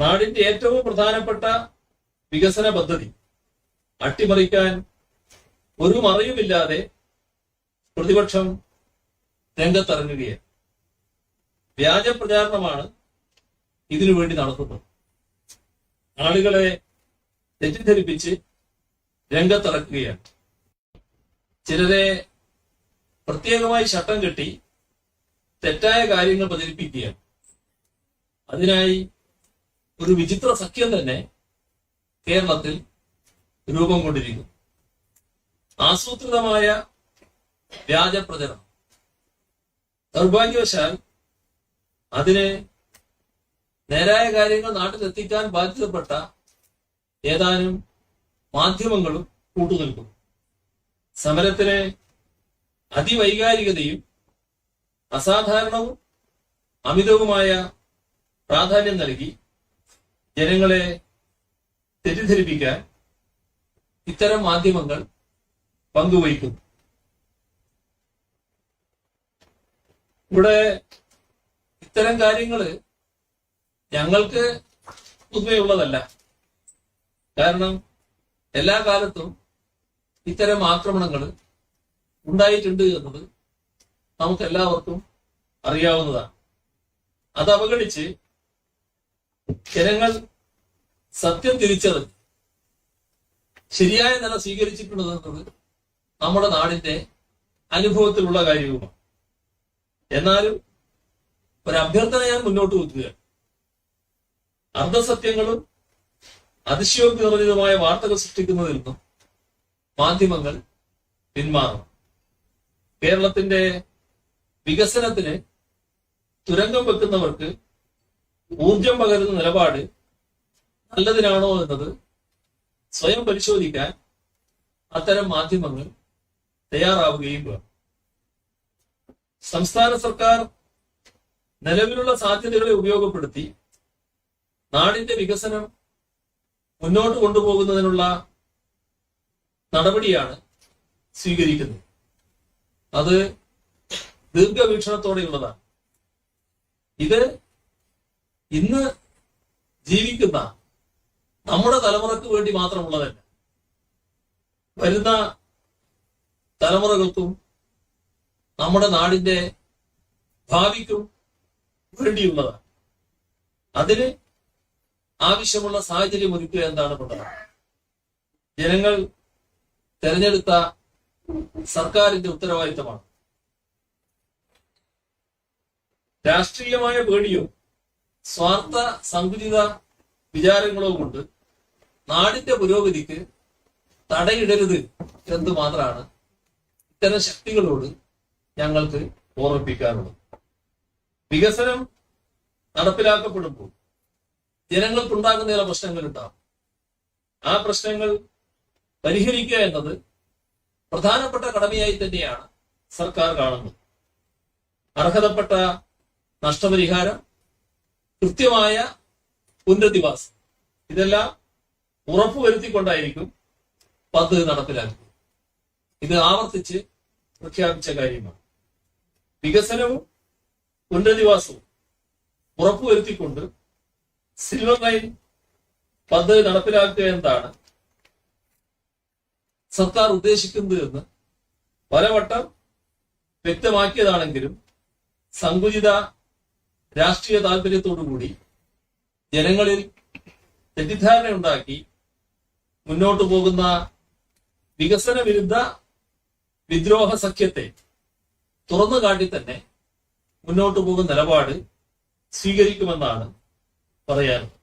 നാടിന്റെ ഏറ്റവും പ്രധാനപ്പെട്ട വികസന പദ്ധതി അട്ടിമറിക്കാൻ ഒരു മറയുമില്ലാതെ പ്രതിപക്ഷം രംഗത്തിറങ്ങുകയാണ്. വ്യാജ പ്രചാരണമാണ് ഇതിനു വേണ്ടി നടത്തുന്നത്. ആളുകളെ തെറ്റിദ്ധരിപ്പിച്ച് രംഗത്തിറക്കുകയാണ്. ചിലരെ പ്രത്യേകമായി ശട്ടം കെട്ടി തെറ്റായ കാര്യങ്ങൾ പ്രചരിപ്പിക്കുകയാണ്. അതിനായി ഒരു വിചിത്ര സഖ്യം തന്നെ കേരളത്തിൽ രൂപം കൊണ്ടിരിക്കുന്നു. ആസൂത്രിതമായ വ്യാജ പ്രചരണം. ദൗർഭാഗ്യവശാൽ അതിന് നേരായ കാര്യങ്ങൾ നാട്ടിലെത്തിക്കാൻ ബാധ്യതപ്പെട്ട ഏതാനും മാധ്യമങ്ങളും കൂട്ടുനിൽക്കും. സമരത്തിന് അതിവൈകാരികതയും അസാധാരണവും അമിതവുമായ പ്രാധാന്യം നൽകി ജനങ്ങളെ തെറ്റിദ്ധരിപ്പിക്കാൻ ഇത്തരം മാധ്യമങ്ങൾ പങ്കുവഹിക്കുന്നു. ഇവിടെ ഇത്തരം കാര്യങ്ങൾ ഞങ്ങൾക്ക് പുതുമയുള്ളതല്ല. കാരണം എല്ലാ കാലത്തും ഇത്തരം ആക്രമണങ്ങൾ ഉണ്ടായിട്ടുണ്ട് എന്നത് നമുക്ക് എല്ലാവർക്കും അറിയാവുന്നതാണ്. അത് അവഗണിച്ച് ജനങ്ങൾ സത്യം തിരിച്ചറിഞ്ഞ് ശരിയായ നില സ്വീകരിച്ചിട്ടുണ്ടെന്നത് നമ്മുടെ നാടിന്റെ അനുഭവത്തിലുള്ള കാര്യവുമാണ്. എന്നാലും ഒരു അഭ്യർത്ഥന ഞാൻ മുന്നോട്ട് വെക്കുകയാണ്. അർദ്ധസത്യങ്ങളും അതിശയോക്തി നിർമ്മിതമായ വാർത്തകൾ സൃഷ്ടിക്കുന്നതിൽ നിന്നും മാധ്യമങ്ങൾ പിന്മാറണം. കേരളത്തിന്റെ വികസനത്തിന് തുരങ്കം വെക്കുന്നവർക്ക് ഊർജം പകരുന്ന നിലപാട് നല്ലതിനാണോ എന്നത് സ്വയം പരിശോധിക്കാൻ അത്തരം മാധ്യമങ്ങൾ തയ്യാറാവുകയും വേണം. സംസ്ഥാന സർക്കാർ നിലവിലുള്ള സാധ്യതകളെ ഉപയോഗപ്പെടുത്തി നാടിന്റെ വികസനം മുന്നോട്ട് കൊണ്ടുപോകുന്നതിനുള്ള നടപടിയാണ് സ്വീകരിക്കുന്നത്. അത് ദീർഘവീക്ഷണത്തോടെയുള്ളതാണ്. ഇത് ഇന്ന് ജീവിക്കുന്ന നമ്മുടെ തലമുറക്ക് വേണ്ടി മാത്രമുള്ളതല്ല, വരുന്ന തലമുറകൾക്കും നമ്മുടെ നാടിന്റെ ഭാവിക്കും വേണ്ടിയുള്ളതാണ്. അതിന് ആവശ്യമുള്ള സാഹചര്യം ഒരുക്കുക എന്താണ് പ്രധാനം. ജനങ്ങൾ തെരഞ്ഞെടുത്ത സർക്കാരിന്റെ ഉത്തരവാദിത്തമാണ്. രാഷ്ട്രീയമായ പേടിയോ സ്വാർത്ഥ സങ്കുചിത വിചാരങ്ങളോ കൊണ്ട് നാടിന്റെ പുരോഗതിക്ക് തടയിടരുത് എന്ന് മാത്രമാണ് ഇത്തരം ശക്തികളോട് ഞങ്ങൾക്ക് ഓർമ്മിപ്പിക്കാറുള്ളത്. വികസനം നടപ്പിലാക്കപ്പെടുമ്പോൾ ജനങ്ങൾക്കുണ്ടാകുന്ന ചില പ്രശ്നങ്ങൾ ഉണ്ടാകും. ആ പ്രശ്നങ്ങൾ പരിഹരിക്കുക എന്നത് പ്രധാനപ്പെട്ട കടമയായി തന്നെയാണ് സർക്കാർ കാണുന്നത്. അർഹതപ്പെട്ട നഷ്ടപരിഹാരം, കൃത്യമായ പുനരധിവാസം, ഇതെല്ലാം ഉറപ്പുവരുത്തിക്കൊണ്ടായിരിക്കും പദ്ധതി നടപ്പിലാക്കുക. ഇത് ആവർത്തിച്ച് പ്രഖ്യാപിച്ച കാര്യമാണ്. വികസനവും പുനരധിവാസവും ഉറപ്പുവരുത്തിക്കൊണ്ട് സിൽവർ ലൈൻ പദ്ധതി നടപ്പിലാക്കുക എന്നതാണ് സർക്കാർ ഉദ്ദേശിക്കുന്നത് എന്ന് പലവട്ടം വ്യക്തമാക്കിയതാണെങ്കിലും സങ്കുചിത രാഷ്ട്രീയ താല്പര്യത്തോടുകൂടി ജനങ്ങളിൽ തെറ്റിദ്ധാരണയുണ്ടാക്കി മുന്നോട്ടു പോകുന്ന വികസന വിരുദ്ധ വിദ്രോഹ സഖ്യത്തെ തുറന്നു കാട്ടി തന്നെ മുന്നോട്ടു പോകുന്ന നിലപാട് സ്വീകരിക്കുമെന്നാണ് പറയാനുള്ളത്.